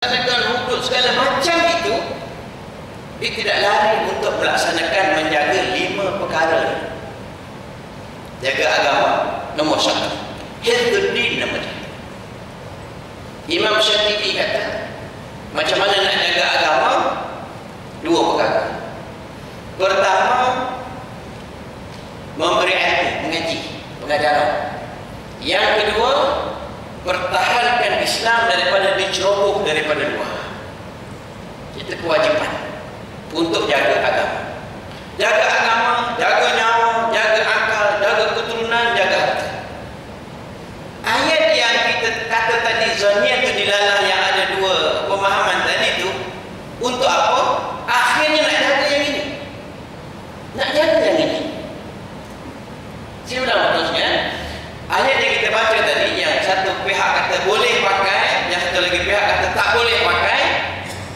melaksanakan hudud segala macam itu, dia tidak lari untuk melaksanakan menjaga 5 perkara ini. Jaga agama nombor 1, hifdzuddin nama dia. Imam Syafi'i kata, macam mana nak jaga agama? 2 perkara. Pertama, memberi ilmu, mengaji, pengajaran. Yang kedua, pertahankan Islam daripada diceroboh daripada luar. Itu kewajipan untuk jaga agama. Jaga agama, jaga nyawa, jaga akal, jaga keturunan, jaga harta. Ayat yang kita kata tadi, zaniyah itu dilalah, yang ada 2 pemahaman tadi itu, untuk apa? Akhirnya nak jaga yang ini. Nak jaga yang ini. Saya ulang terusnya. Ayat yang kita baca tadi, yang satu pihak kata boleh pakai, yang satu lagi pihak kata tak boleh pakai,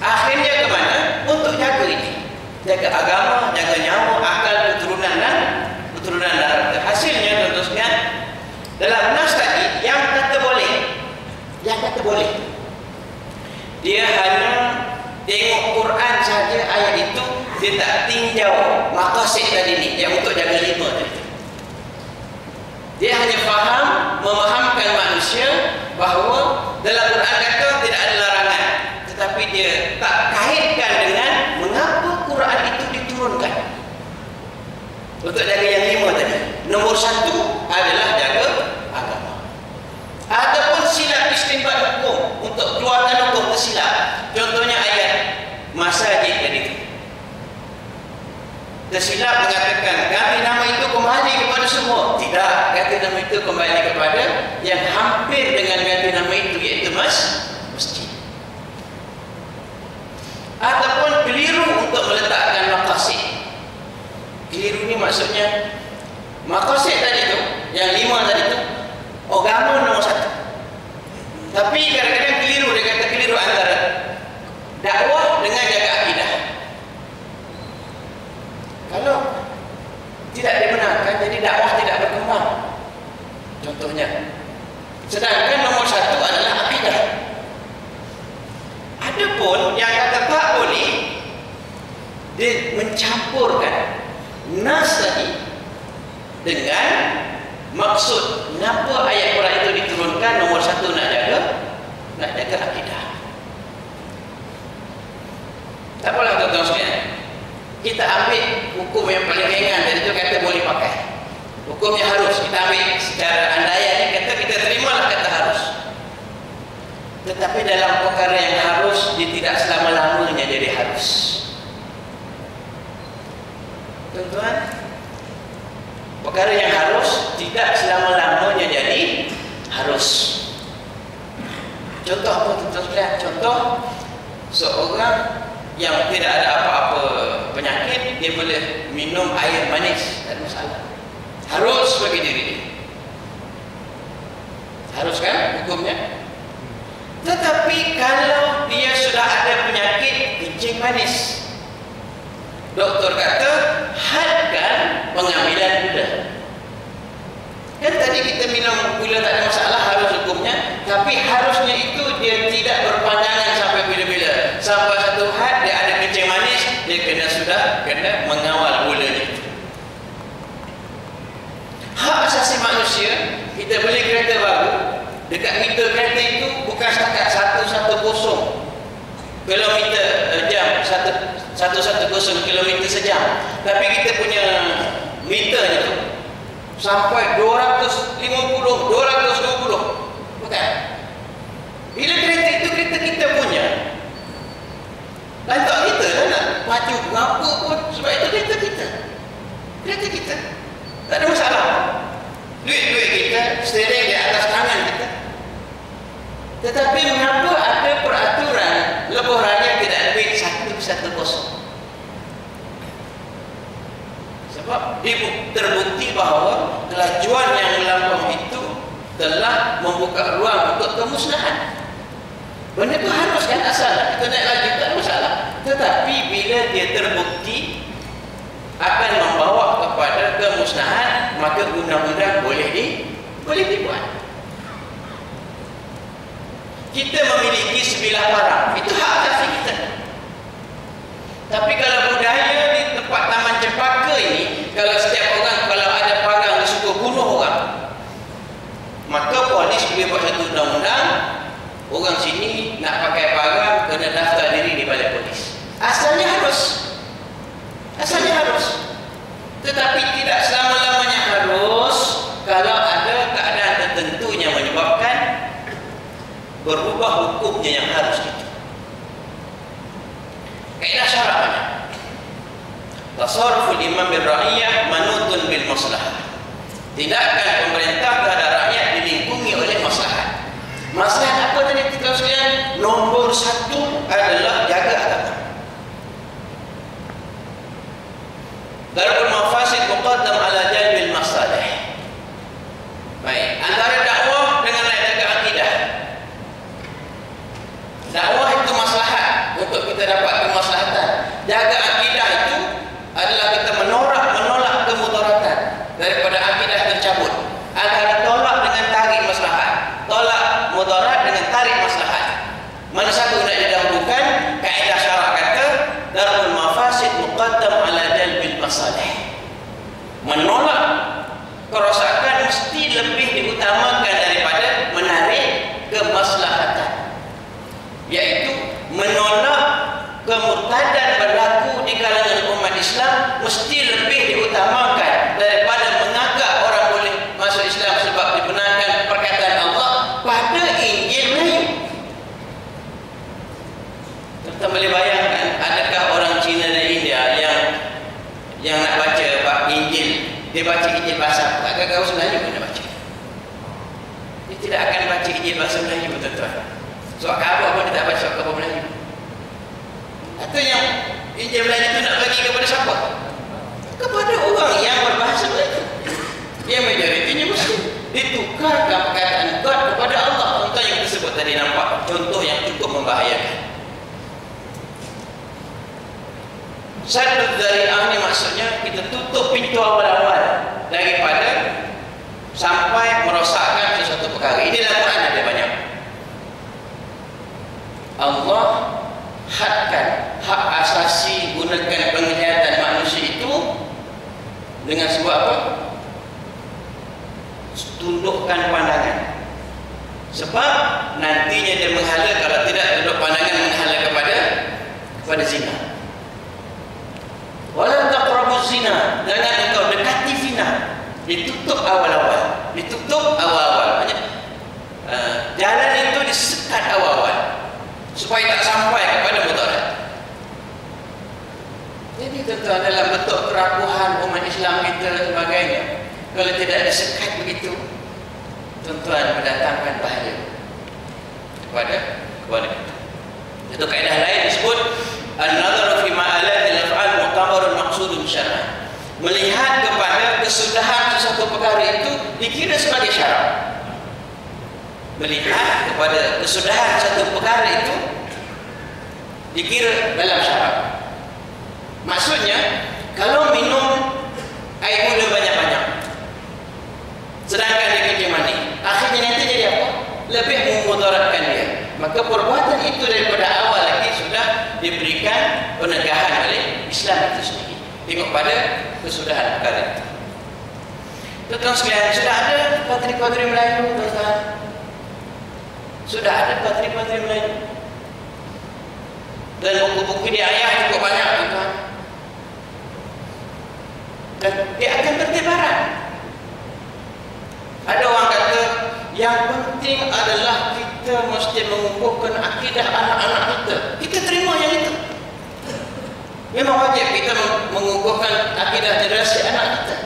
akhirnya ke mana? Untuk jaga ini. Jaga agama, jaga nyawa, akal, keturunan dan harta. Hasilnya tuan-tuan, dalam nas tadi, yang kata boleh, dia hanya tengok Quran saja ayat itu, dia tak tinjau maqasid tadi ni, yang untuk jaga 5 tadi. Dia hanya faham, memahamkan manusia bahawa dalam Quran kata tidak ada larangan, tetapi dia tak kaitkan dengan mengapa Quran itu diturunkan. Untuk jaga yang 5 tadi, nombor 1 adalah jaga agama. Ataupun silap istinbat hukum, untuk keluarkan hukum tersilap. Contohnya ayat masajid tadi, tersilap mengatakan ganti nama itu kembali kepada semua. Tidak, ganti nama itu kembali kepada yang hampir dengan ganti nama itu, iaitu masjid. Ataupun keliru untuk meletakkan maqasid. Keliru ni maksudnya maqasid tadi tu, yang 5 tadi tu, agama nombor 1. Tapi kadang-kadang keliru, dia kata keliru antara dakwah dengan jaga akidah. Kalau tidak dibenarkan, jadi dakwah tidak berkembang. Contohnya, sedangkan nombor 1 adalah akidah. Adapun yang kata tak boleh, dia mencampurkan nas tadi dengan maksud kenapa ayat Quran itu diturunkan. Nombor 1 nak jaga akidah. Tak apalah tuan-tuan sekalian, kita ambil hukum yang paling ringan, jadi itu kata boleh pakai. Hukumnya harus, kita ambil secara andaian ni, kata kita terimalah kata harus. Tetapi dalam perkara yang harus, dia tidak selama-lamanya jadi harus. Tuan-tuan, perkara yang harus tidak selama-lamanya jadi harus. Contoh apa tuan-tuan sekalian? Contoh, seorang yang tidak ada apa-apa penyakit, dia boleh minum air manis, tak ada masalah. Harus bagi diri dia. Harus kan hukumnya? Tetapi kalau dia sudah ada penyakit kencing manis, doktor kata hadkan pengambilan gula. Kan tadi kita minum gula tak ada masalah, harus hukumnya. Tapi harusnya itu dia tidak berpanjangan sampai bila-bila. Sampai satu had dia ada kencing manis, dia kena mengawal gulanya. Hak asasi manusia, kita beli kereta baru, dekat meter kereta itu bukan setakat 110 kilometer jam, 110 kilometer sejam, tapi kita punya meternya tu sampai 250, 220. Bukan? Bila kereta itu kereta kita punya, lantak kita lah nak maju berapa pun, sebab itu kereta kita. Kereta kita tak ada masalah. Duit-duit kita, steering di atas tangan kita. Tetapi mengapa ada peraturan lebuhannya tidak lebih 110? Sebab terbukti bahawa kelajuan yang melampau itu telah membuka ruang untuk kemusnahan. Benda itu harus kan, asal kita naik lagi tak ada masalah. Tetapi bila dia terbukti akan membawa kepada kemusnahan, maka undang-undang boleh dibuat. Kita memiliki sebilah parang, itu hak asasi kita. Tapi kalau budaya di tempat Taman Cempaka ini, kalau setiap orang kalau ada parang dia suka bunuh orang, maka polis boleh buat satu undang-undang, orang sini nak pakai parang kena daftar diri di balai polis. Asalnya harus. Tetapi tidak selama-lamanya harus kalau ada keadaan tertentu yang menyebabkan berubah hukumnya yang harus itu. Kaedah syarak banyak. Tasarruful imam bil ra'iyah manutun bil maslahah. Tindakan pemerintah terhadap rakyat dilingkungi oleh maslahat. Maslahat apa tadi kita sekalian? Nombor satu adalah jaga agama. Darul mafasid muqaddam ala jalbil masalih. Baik, antara dakwah dengan jaga akidah. Dakwah itu maslahat untuk kita dapat kemaslahatan. Jaga akidah itu adalah kita menolak kemudaratan daripada akidah tercabut. Antara tolak dengan tarik maslahat, tolak mudarat dengan tarik maslahat. Mana satu nak didahulukan? Kaedah syarak kata darul mafasid muqaddam ala jalbil masalih. Menolak kerosakan mesti lebih diutamakan daripada menarik kemaslahatan, yaitu menolak kemurtadan berlaku di kalangan umat Islam mesti lebih diutamakan daripada mengagak orang boleh masuk Islam sebab dibenarkan perkataan Allah pada Injil Melayu. Kita boleh bayangkan, adakah orang Cina dan India yang nak baca Injil, dia baca Injil bahasa tak gagau Melayu pun dia baca. Dia tidak akan baca Injil bahasa Melayu, tuan-tuan. Surat khabar pun dia tak baca surat khabar Melayu. Atau yang Injil Melayu itu nak bagi kepada siapa? Kepada orang yang berbahasa Melayu. Yang majoritinya Muslim. Ditukarkan perkataan God kepada Allah. Contoh yang kita sebut tadi, nampak contoh yang cukup membahayakan. Satu dzari'ah ni maksudnya kita tutup pintu awal-awal daripada sampai merosakkan sesuatu perkara. Ini dalam Quran ada banyak. Allah hadkan hak asasi gunakan penglihatan manusia itu dengan sebab apa? Tundukkan pandangan. Sebab nantinya dia menghala, kalau tidak tunduk pandangan menghala kepada zina. Wala taqrabuz zina, jangan engkau dekati zina. Ditutup awal-awal. Jalan itu disekat awal-awal supaya tak sampai kepada mudarat. Jadi tuan-tuan, dalam bentuk kerapuhan umat Islam kita dan sebagainya, kalau tidak disekat begitu, tuan-tuan, mendatangkan bahaya kepada kita. Itu kaedah lain disebut an-nadharu fi ma'alatil af'al mu'tabarun maqsudun syar'an. Melihat kepada kesudahan sesuatu perkara itu dikira sebagai syarak. Melihat kepada kesudahan satu perkara itu dikira dalam syarak. Maksudnya, kalau minum air muda banyak-banyak, sedangkan dia kencing mani, akhirnya nanti jadi apa? Lebih memudaratkan dia. Maka perbuatan itu daripada awal lagi sudah diberikan penegahan oleh Islam itu sendiri. Tengok pada kesudahan perkara itu. Tuan-tuan sekalian, sudah ada patri-patri Melayu, tuan-tuan. Sudah ada patri-patri Melayu. Dan buku-buku di ayah cukup banyak, tuan-tuan. Dan dia akan tertibaran. Ada orang kata yang penting adalah kita mesti mengukuhkan akidah anak-anak kita. Kita terima yang itu. Memang wajib kita mengukuhkan akidah generasi anak kita.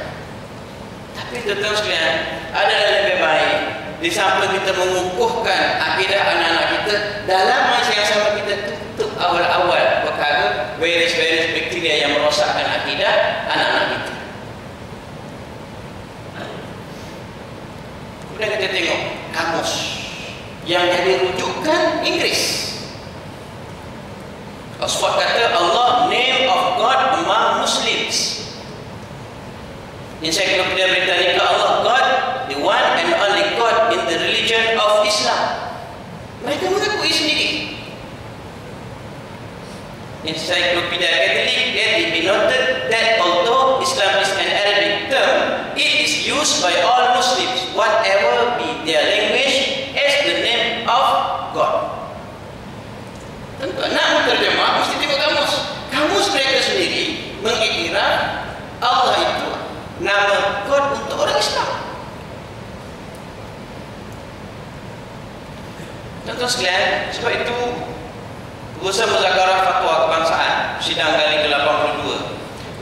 Tapi tuan-tuan sekalian, ada yang lebih baik. Di samping kita mengukuhkan akidah anak-anak kita, dalam masa yang sama kita tutup awal-awal perkara virus-virus bakteria yang merosakkan akidah anak-anak kita. Kemudian kita tengok kamus yang jadi rujukan Inggris. Oxford kata Allah, name of God among Muslims. Encyclopedia Britannica, Allah, God, the one and only God in the religion of Islam. Mereka Encyclopedia Catholic, let it be noted that although Islam is an Arabic term, it is used by all Muslims, whatever be their language, as the name of God. Tentu nak menterjemah mesti tengok kamus. Kamus mereka sendiri mengiktiraf Allah itu nama God untuk orang Islam. Contoh sekalian, sebab itu Urusan Muzakarah Fatwa Kebangsaan sidang kali ke-82,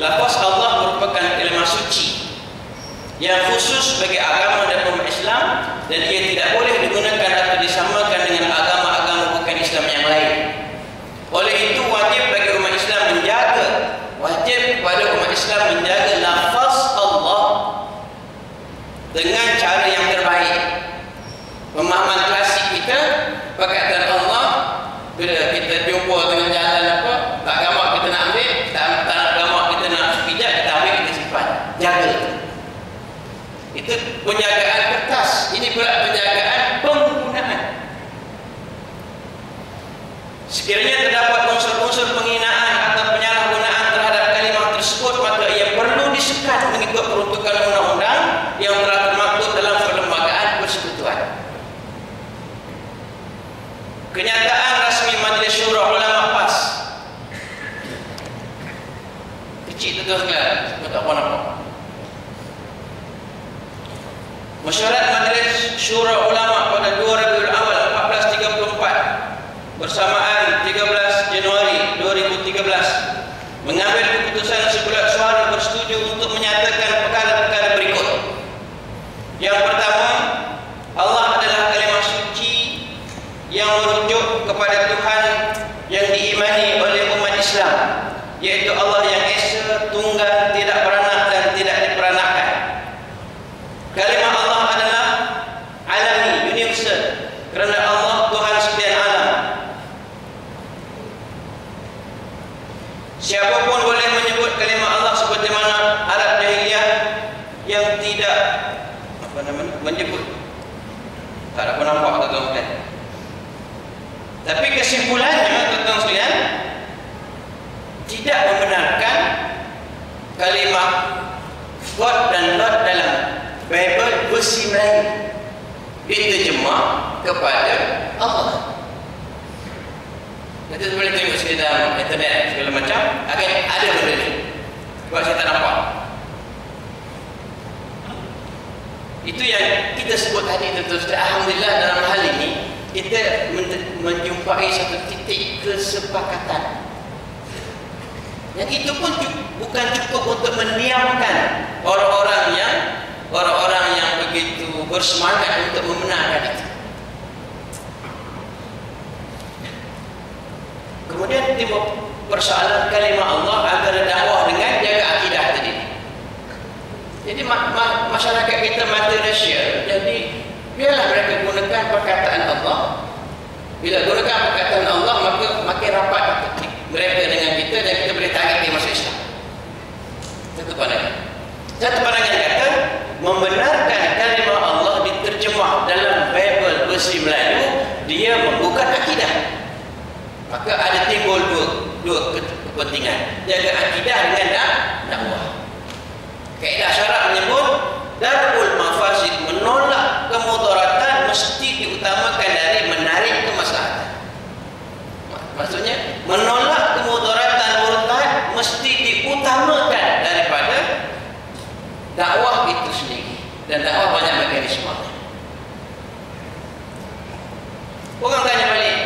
lafaz Allah merupakan kalimah suci yang khusus bagi agama dan umat Islam, dan ia tidak boleh digunakan atau disamakan dengan agama-agama bukan Islam yang lain. Oleh itu wajib bagi umat Islam menjaga, wajib kepada umat Islam menjaga lafaz Allah dengan cara yang terbaik. Pemahaman klasik kita, perkataan Allah, bila kita jumpa dengan jalan apa, tak gamak kita nak ambil, tak gamak kita nak pijak, kita ambil, kita simpan. Jaga. Itu penjagaan kertas. Ini pula penjagaan penggunaan. Sekiranya terdapat unsur-unsur penghinaan atau penyalahgunaan terhadap kalimah tersebut, maka ia perlu disekat mengikut peruntukan undang-undang yang telah termaktub dalam perlembagaan persekutuan. Kenyataan rasmi Majlis Syura Ulama PAS. Kecil tu sekalian, tak apa nampak. Mesyuarat Majlis Syura Ulama pada 2 Rabiul Awal 1434 bersamaan 13 Januari 2013 mengambil keputusan sebulat suara bersetuju untuk menyatakan perkara-perkara berikut. Yang pertama, Allah adalah kalimah suci yang merujuk kepada Tuhan yang diimani oleh umat Islam, yaitu Allah yang Esa, Tunggal, tidak beranak dan tidak diperanakkan. Kalimah Allah adalah alami, universal, kerana Allah Tuhan sekalian alam. Siapapun boleh menyebut kalimah Allah seperti mana Arab jahiliyah yang tidak menyebut. Tak ada pun nampak tuan-tuan. Tapi kesimpulannya tuan-tuan sekalian, tidak membenarkan kalimah God dan Lord dalam Bible versi Melayu diterjemah kepada Allah. Kita boleh tengok sekali dalam internet segala macam, akan ada benda ni. Sebab saya tak nampak. Itu yang kita sebut tadi tuan-tuan. Alhamdulillah dalam hal ini kita menjumpai satu titik kesepakatan. Yang itu pun bukan cukup untuk mendiamkan orang-orang yang begitu bersemangat untuk membenarkan itu. Kemudian timbul persoalan kalimah Allah antara dakwah dengan jaga akidah tadi. Jadi masyarakat kita multiracial, jadi biarlah mereka gunakan perkataan Allah. Bila gunakan perkataan Allah, maka makin rapat mereka dengan kita dan kita boleh tarik dia masuk Islam. Satu pandangan. Satu pandangan kata membenarkan kalimah Allah diterjemah dalam Bible versi Melayu, dia membuka akidah. Maka ada timbul dua kepentingan, jaga akidah dengan dakwah. Kaedah syarak menyebut darul mafasid, menolak kemudaratan mesti diutamakan dari menarik kemaslahatan. Maksudnya menolak kemudaratan murtad mesti diutamakan daripada dakwah itu sendiri, dan dakwah banyak mekanisme. Orang tanya balik,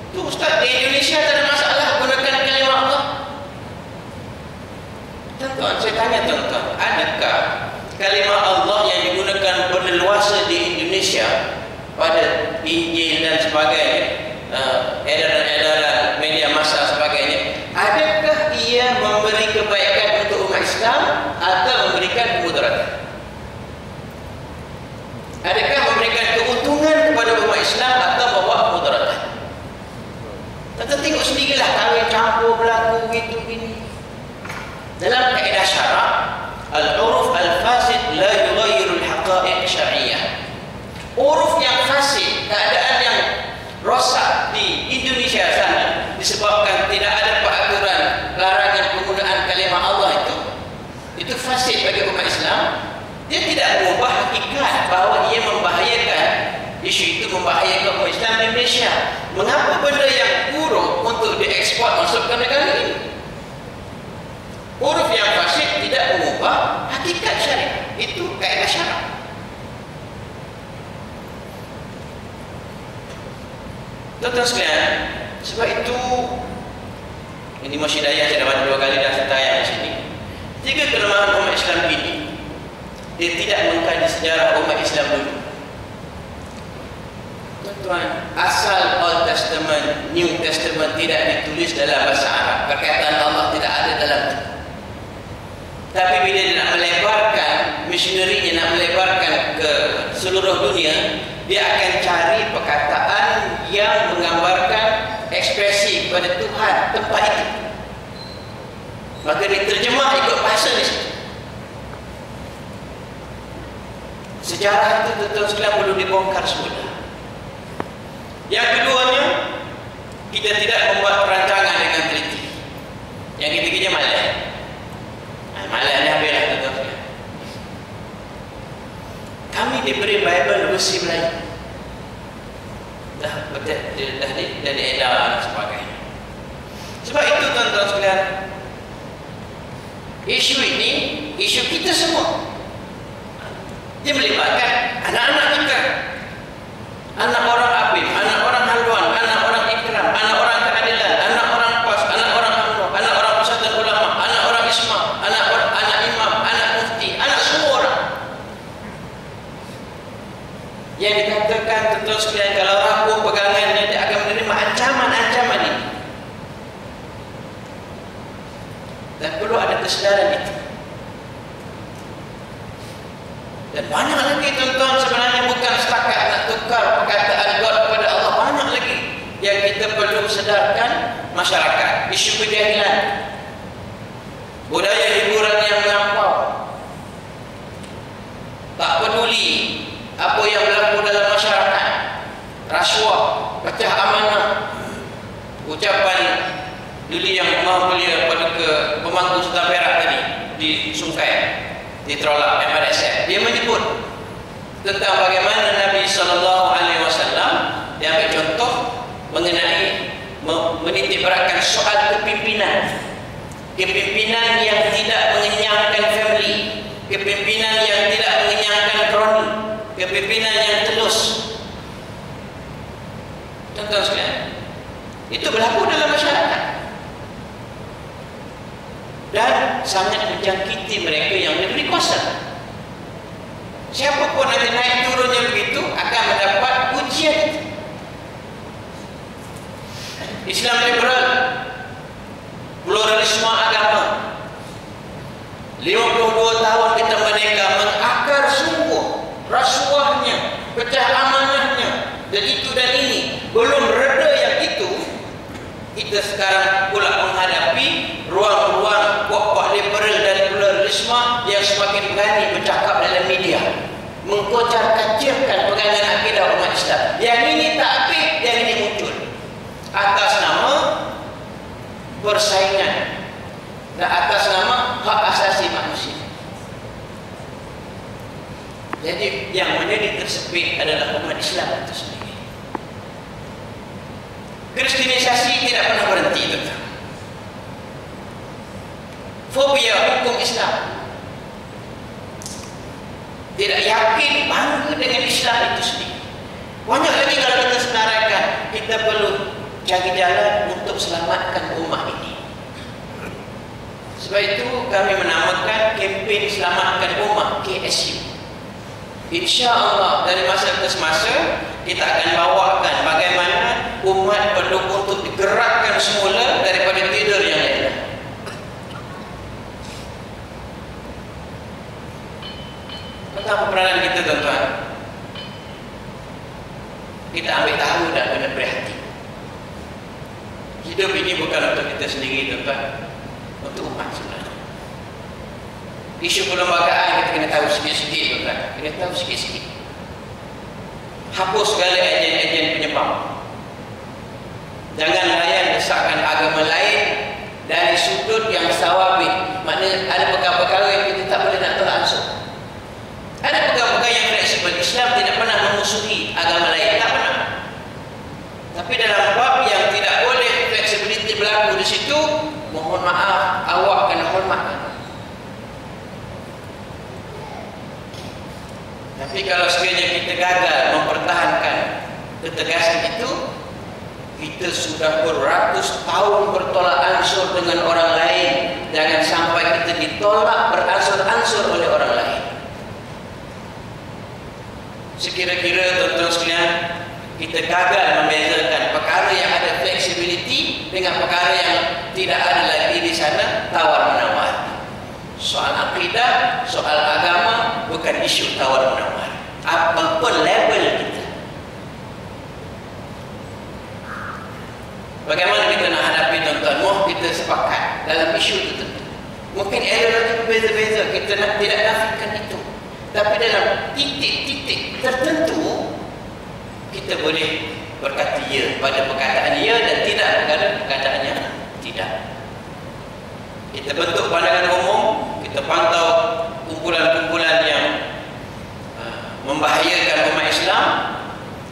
tu Ustaz, di Indonesia tak ada masalah gunakan kalimah Allah? Tuan-tuan, saya tanya tuan-tuan, adakah kalimah Allah yang digunakan berleluasa di Indonesia pada Injil dan sebagainya, edaran-edaran media massa sebagainya, adakah ia memberi kebaikan untuk umat Islam atau memberikan kemudaratan? Adakah memberikan keuntungan kepada umat Islam atau membawa kemudaratan? Kita tengok sendirilah kahwin campur berlaku gitu gini. Dalam kaedah syarak, al-uruf al-fasid la yughayyiru al-haqa'iq syar'iyyah. Uruf yang fasid, keadaan yang rosak di Indonesia sana disebabkan tidak ada fasid bagi umat Islam, dia tidak mengubah hakikat bahawa ia membahayakan, isu itu membahayakan umat Islam di Malaysia. Mengapa benda yang buruk untuk diekspor masuk ke negara ini? Huruf yang fasid tidak mengubah hakikat syariat. Itu kaedah syarak. Tuan-tuan sekalian, sebab itu ini Masjid Daya saya dapat 2 kali dah saya tayang di sini. 3 kelemahan umat Islam ini, dia tidak mengkaji sejarah umat Islam dulu. Tuan-tuan, asal Old Testament, New Testament tidak ditulis dalam bahasa Arab, perkataan Allah tidak ada dalam itu. Tapi bila dia nak melebarkan, missionary nak melebarkan ke seluruh dunia, dia akan cari perkataan yang menggambarkan ekspresi kepada Tuhan tempat itu. Maka diterjemah ikut bahasa di situ. Sejarah itu tuan-tuan sekalian perlu dibongkar semula. Yang keduanya, kita tidak membuat perancangan dengan teliti. Yang ketiganya malah. Malah dah habislah tuan-tuan sekalian. Kami diberi Bible versi Melayu. Dah diedar dan sebagainya. Sebab itu tuan-tuan sekalian, isu ini, isu kita semua. Dia melibatkan anak-anak kita, anak orang Abim, anak orang Haluan, anak orang Ikram, anak orang Keadilan, anak orang PAS, anak orang UMNO, anak orang Persatuan Ulama, anak orang Isma, anak imam, anak mufti, anak semua orang. Yang dikatakan tuan-tuan sekalian, kalau rapuh pegangannya, dia akan menerima ancaman-ancaman ini. Dan perlu ada kesedaran itu. Dan banyak lagi tuan-tuan, sebenarnya bukan setakat nak tukar perkataan God kepada Allah, banyak lagi yang kita perlu sedarkan masyarakat. Isu penjahilan, budaya hiburan yang melampau, tak peduli apa yang berlaku dalam masyarakat, rasuah, pecah amanah, ucapan Duli yang maha mulia pada ke pemangku Sultan Perak tadi di Sungkai, di Terolak MRSF, dia menyebut tentang bagaimana Nabi SAW, dia ambil contoh mengenai menitik beratkan soal kepimpinan. Kepimpinan yang tidak mengenyangkan family, kepimpinan yang tidak mengenyangkan kroni, kepimpinan yang telus. Tuan-tuan sekalian, itu berlaku dalam masyarakat dan sangat menjangkiti mereka yang diberi kuasa. Siapapun nanti naik turunnya begitu akan mendapat ujian. Islam liberal, pluralisme agama, 52 tahun kita merdeka, mengakar sungguh, rasuahnya, pecah amanahnya, dan itu dan ini. Belum reda yang itu, kita sekarang pula menghadapi ruang-ruang puak-puak liberal dan pluralisme yang semakin berani bercakap dalam media, mengkocar-kacirkan pegangan akidah umat Islam. Yang ini tak habis, yang ini muncul atas nama persaingan dan atas nama hak asasi manusia. Jadi yang menjadi tersepit adalah umat Islam itu sendiri. Kristenisasi tidak pernah berhenti, tuan-tuan. Fobia hukum Islam, tidak yakin, bangga dengan Islam itu sendiri. Banyak lagi kalau kita senaraikan, kita perlu cari jalan untuk selamatkan ummah ini. Sebab itu kami menamakan kempen Selamatkan Ummah, KSU. Insya Allah dari masa ke semasa kita akan bawakan bagaimana umat perlu untuk digerakkan semula daripada tidur yang lelap. Tentang peranan kita, tuan-tuan, kita ambil tahu dan kena berhati. Hidup ini bukan untuk kita sendiri, tuan-tuan, untuk umat sebenarnya. Isu perlembagaan kita kena tahu sikit-sikit, tuan-tuan, kena tahu sikit-sikit. Hapus segala ejen-ejen penyebab. Jangan layan desakan agama lain dari sudut yang sawabi. Maknanya ada perkara-perkara yang kita tak langsung. Ada pegang-pegang yang fleksibel. Islam tidak pernah memusuhi agama lain, tak pernah. Tapi dalam bab yang tidak boleh fleksibilitas berlaku di situ, mohon maaf, awak kena hormat. Tapi kalau sekiranya kita gagal mempertahankan ketegasan itu, kita sudah beratus tahun bertolak ansur dengan orang lain. Jangan sampai kita ditolak beransur-ansur oleh orang lain. Sekira-kira tuan-tuan sekalian, kita gagal membezakan perkara yang ada flexibility dengan perkara yang tidak ada lagi di sana, tawar-menawar. Soal akidah, soal agama bukan isu tawar-menawar. Apapun level kita. Bagaimana kita nak hadapi tuan-tuan? Mohon kita sepakat dalam isu tertentu. Mungkin ideologi berbeza-beza, kita tidak nafikan itu. Tapi dalam titik-titik tertentu, kita boleh berkata ya pada perkataan ya dan tidak pada perkataan yang tidak. Kita bentuk pandangan umum, kita pantau kumpulan-kumpulan yang membahayakan umat Islam,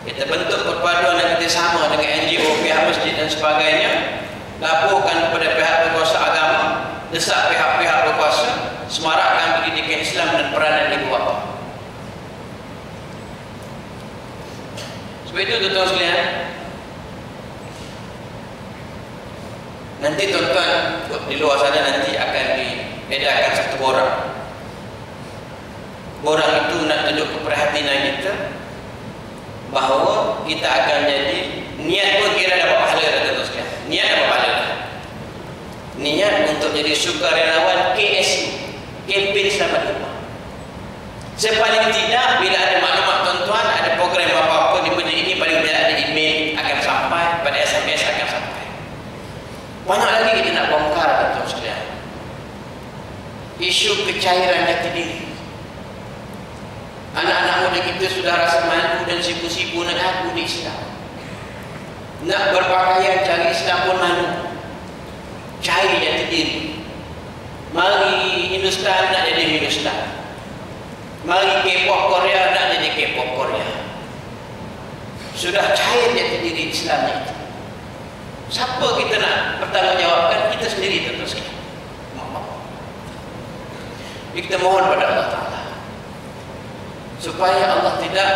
kita bentuk perpaduan dan kerjasama dengan NGO, pihak masjid dan sebagainya, laporkan kepada pihak berkuasa agama, desak pihak-pihak berkuasa, semarakkan pendidikan Islam dan peranan ibu bapa. Sebab itu tuan-tuan sekalian, nanti tuan-tuan di luar sana nanti akan diedarkan satu borang. Borang itu nak tunjuk keprihatinan kita bahawa kita akan jadi, niat pun kira dapat pahala dah tuan-tuan sekalian. Niat dapat pahala dah. Niat untuk jadi sukarelawan KSU, Kempen Selamat Umat. Sepaling tidak, bila ada maklumat tuan-tuan, ada program apa-apa di masjid ini, paling tidak ada email akan sampai, pada SMS akan sampai. Banyak lagi kita nak bongkar tuan-tuan sekalian. Isu kecairan jati diri. Anak-anak muda kita sudah rasa malu dan sibuk-sibuk nak ngaku di Islam. Nak berpakaian cari Islam pun malu. Cari jati diri. Mari Hindustan nak jadi Hindustan. Mari K-pop Korea nak jadi K-pop Korea. Sudah cair jati diri Islam itu. Siapa kita nak bertanggungjawabkan? Kita sendiri tentu saja. Kita mohon pada Allah Ta'ala supaya Allah tidak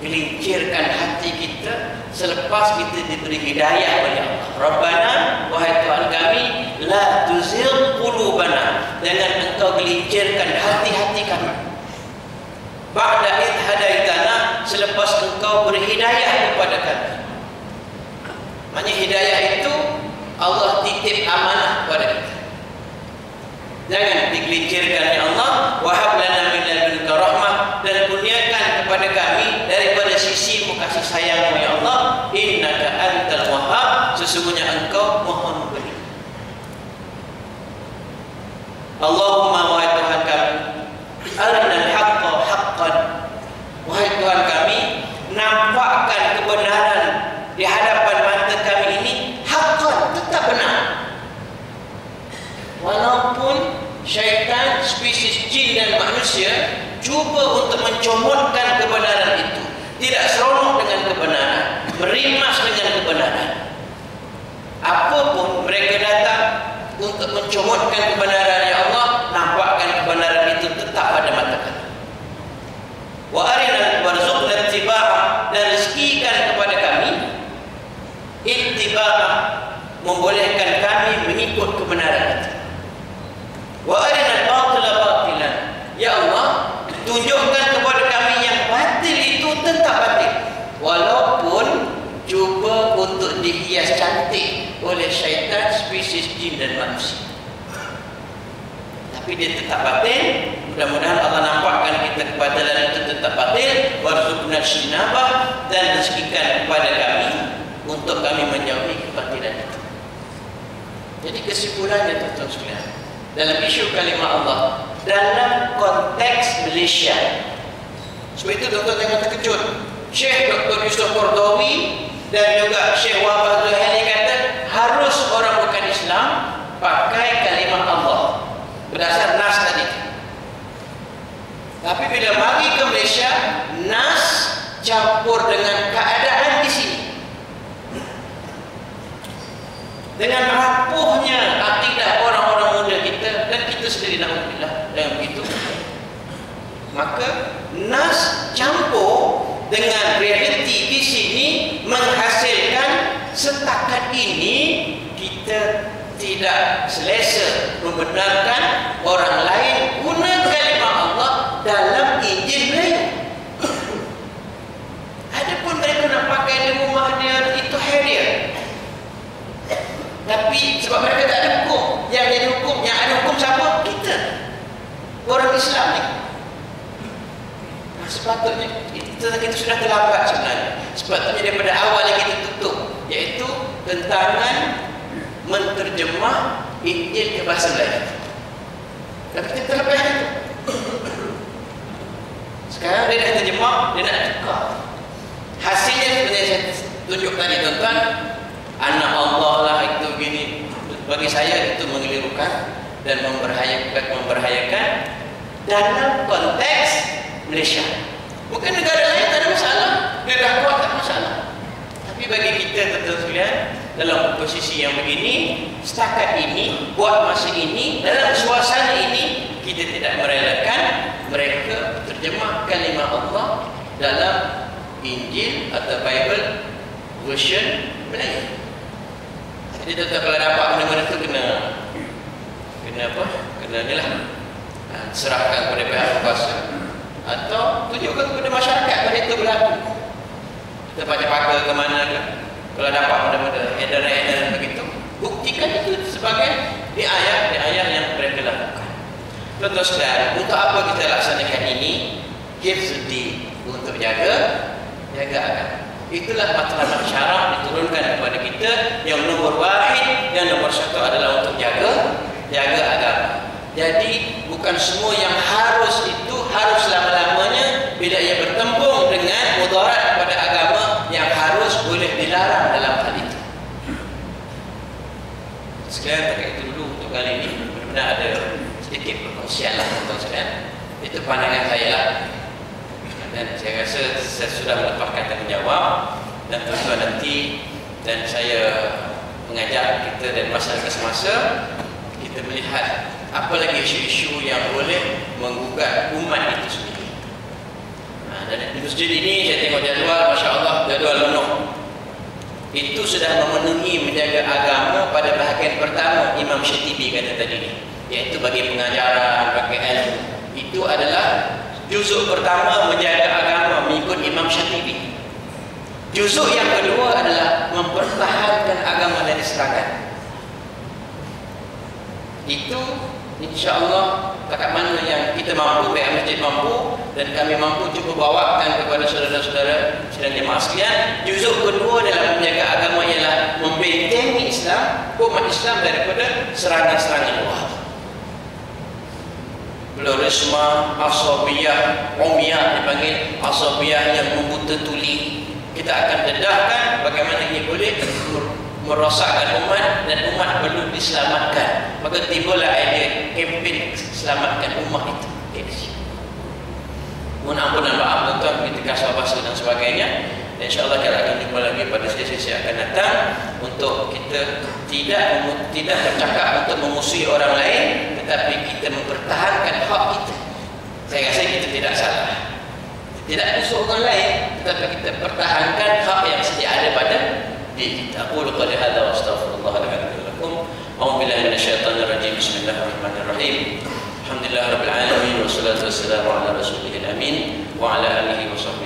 gelincirkan hati kita selepas kita diberi hidayah oleh Allah. Rabbana, wahai Tuhan kami, la tuzigh qulubana, jangan engkau gelincirkan hati-hati kami. Ba'da id hadaitana, selepas engkau beri hidayah kepada kami. Maknanya hidayah itu Allah titip amanah kepada kita. Jangan digelincirkan ya Allah. Wahab lana min ladunka rahmah, dan kurniakan kepada kami daripada sisimu kasih sayangmu ya Allah. Innaka antal wahhab, sesungguhnya engkau maha memberi. Allahumma, wahai Tuhan kami, arinal haqqa haqqan, wahai Tuhan kami, nampakkan kebenaran di hadapan mata kami ini haqqan, tetap benar. Walaupun syaitan, spesies jin dan manusia cuba untuk mencomotkan kebenaran itu, tidak seronok dengan kebenaran, merimas dengan kebenaran. Apapun mereka datang untuk mencomotkan kebenaran ya Allah, nampakkan kebenaran itu tetap pada mata kami. Wa arina warzuqna ittiba'ah, dan rezekikan kepada kami ittiba'ah, membolehkan kami mengikut kebenaran itu. Wa arina batila batilan, ya Allah, tunjukkan kepada kami yang batil itu tetap batil, walaupun cuba untuk dihias cantik oleh syaitan, spesies jin dan manusia, tapi dia tetap batil. Mudah-mudahan Allah nampakkan kita kebatilan itu tetap batil. Warzuqna shinabah, dan rezekikan kepada kami untuk kami menjauhi kebatilan itu. Jadi kesimpulannya tuan-tuan sekalian, dalam isu kalimah Allah dalam konteks Malaysia, sebab itu tuan-tuan jangan terkejut. Syekh Dr. Yusuf Qaradawi dan juga Syekh Wahab Zuhaili kata harus orang bukan Islam pakai kalimah Allah berdasar nas tadi. Tapi bila mari ke Malaysia, nas campur dengan keadaan di sini. Dengan rapuhnya akidah orang-orang muda kita dan kita sendiri, alhamdulillah, dengan begitu, maka nas campur dengan realiti di sini menghasilkan setakat ini kita tidak selesa membenarkan orang lain guna kalimah Allah dalam Injil Melayu. Adapun mereka nak pakai di rumah dia, itu hal dia. Tapi sebab mereka tak ada hukum, yang ada hukum siapa? Kita, orang Islam ni. Sepatutnya kita sudah terlambat sebenarnya. Sepatutnya daripada awal yang kita tutup, iaitu tentangan menterjemah Injil ke bahasa Melayu. Tapi kita terlepas itu. Sekarang dia dah terjemah, dia nak tukar. Hasilnya sebenarnya saya tunjuk tadi tuan-tuan, anak Allah lah itu gini. Bagi saya itu mengelirukan dan membahayakan dalam konteks Malaysia. Mungkin negara lain tak ada masalah, dia dah kuat tak masalah. Tapi bagi kita tuan-tuan sekalian, dalam posisi yang begini, setakat ini, buat masa ini, dalam suasana ini, kita tidak merelakan mereka terjemah kalimah Allah dalam Injil atau Bible version Melayu. Jadi tuan-tuan kalau dapat benda-benda tu kena apa? Kena ni lah, serahkan kepada pihak kuasa atau tunjukkan kepada masyarakat pada itu berlaku. Kita pakai ke mana ke, kalau dapat benda-benda edaran-edaran begitu, buktikan itu sebagai di ayat yang mereka lakukan. Tuan-tuan sekalian, untuk apa kita laksanakan ini? Hifzuddin, untuk jaga agama. Itulah matlamat syarak diturunkan kepada kita. Yang nombor wahid dan nombor satu adalah untuk jaga agama. Jadi bukan semua yang harus itu harus selama-lamanya. Bila ia bertembung dengan mudarat kepada agama, yang harus boleh dilarang dalam hal itu. Sekalian terkait itu dulu untuk kali ini. Benar-benar ada sedikit perkongsian lah untuk sekalian. Itu pandangan saya lah. Dan saya rasa saya sudah melepaskan tanggungjawab, dan tuan-tuan nanti, dan saya mengajak kita dan masa ke semasa kita melihat apa lagi isu-isu yang boleh menggugat umat itu sendiri. Dan di masjid ini saya tengok jadual, Masya Allah, jadual penuh. Itu sudah memenuhi menjaga agama pada bahagian pertama Imam Syatibi kata tadi ni, iaitu bagi pengajaran, bagi ilmu. Itu adalah juzuk pertama menjaga agama mengikut Imam Syatibi. Juzuk yang kedua adalah mempertahankan agama dari serangan. Itu insya-Allah takat mana yang kita mampu, pihak masjid mampu dan kami mampu, cuba bawakan kepada saudara-saudara sedang jemaah sekalian. Juzuk kedua dalam menjaga agama ialah membentengi Islam, umat Islam daripada serangan-serangan luar. Pluralisme, asabiyah, umiyah dipanggil asabiyah yang membuta tuli. Kita akan dedahkan bagaimana ia boleh merosakkan umat dan umat perlu diselamatkan. Maka timbullah idea kempen selamatkan umat itu. Mohon ampunan maaf tuan-tuan ketika bahasa dan sebagainya. InsyaAllah kita akan jumpa lagi pada sesi akan datang untuk kita tidak bercakap untuk memusuhi orang lain, tetapi kita mempertahankan hak kita. Saya rasa kita tidak salah. Tidak musuh orang lain, tetapi kita pertahankan hak yang sedia ada pada diri kita. Aku lupa hadza wa astaghfirullah lakum. A'udzubillahi minasyaitonir rajim. Bismillahirrahmanirrahim. Alhamdulillahirabbil alamin wassalatu wassalamu ala rasulil amin wa ala alihi wa sahbihi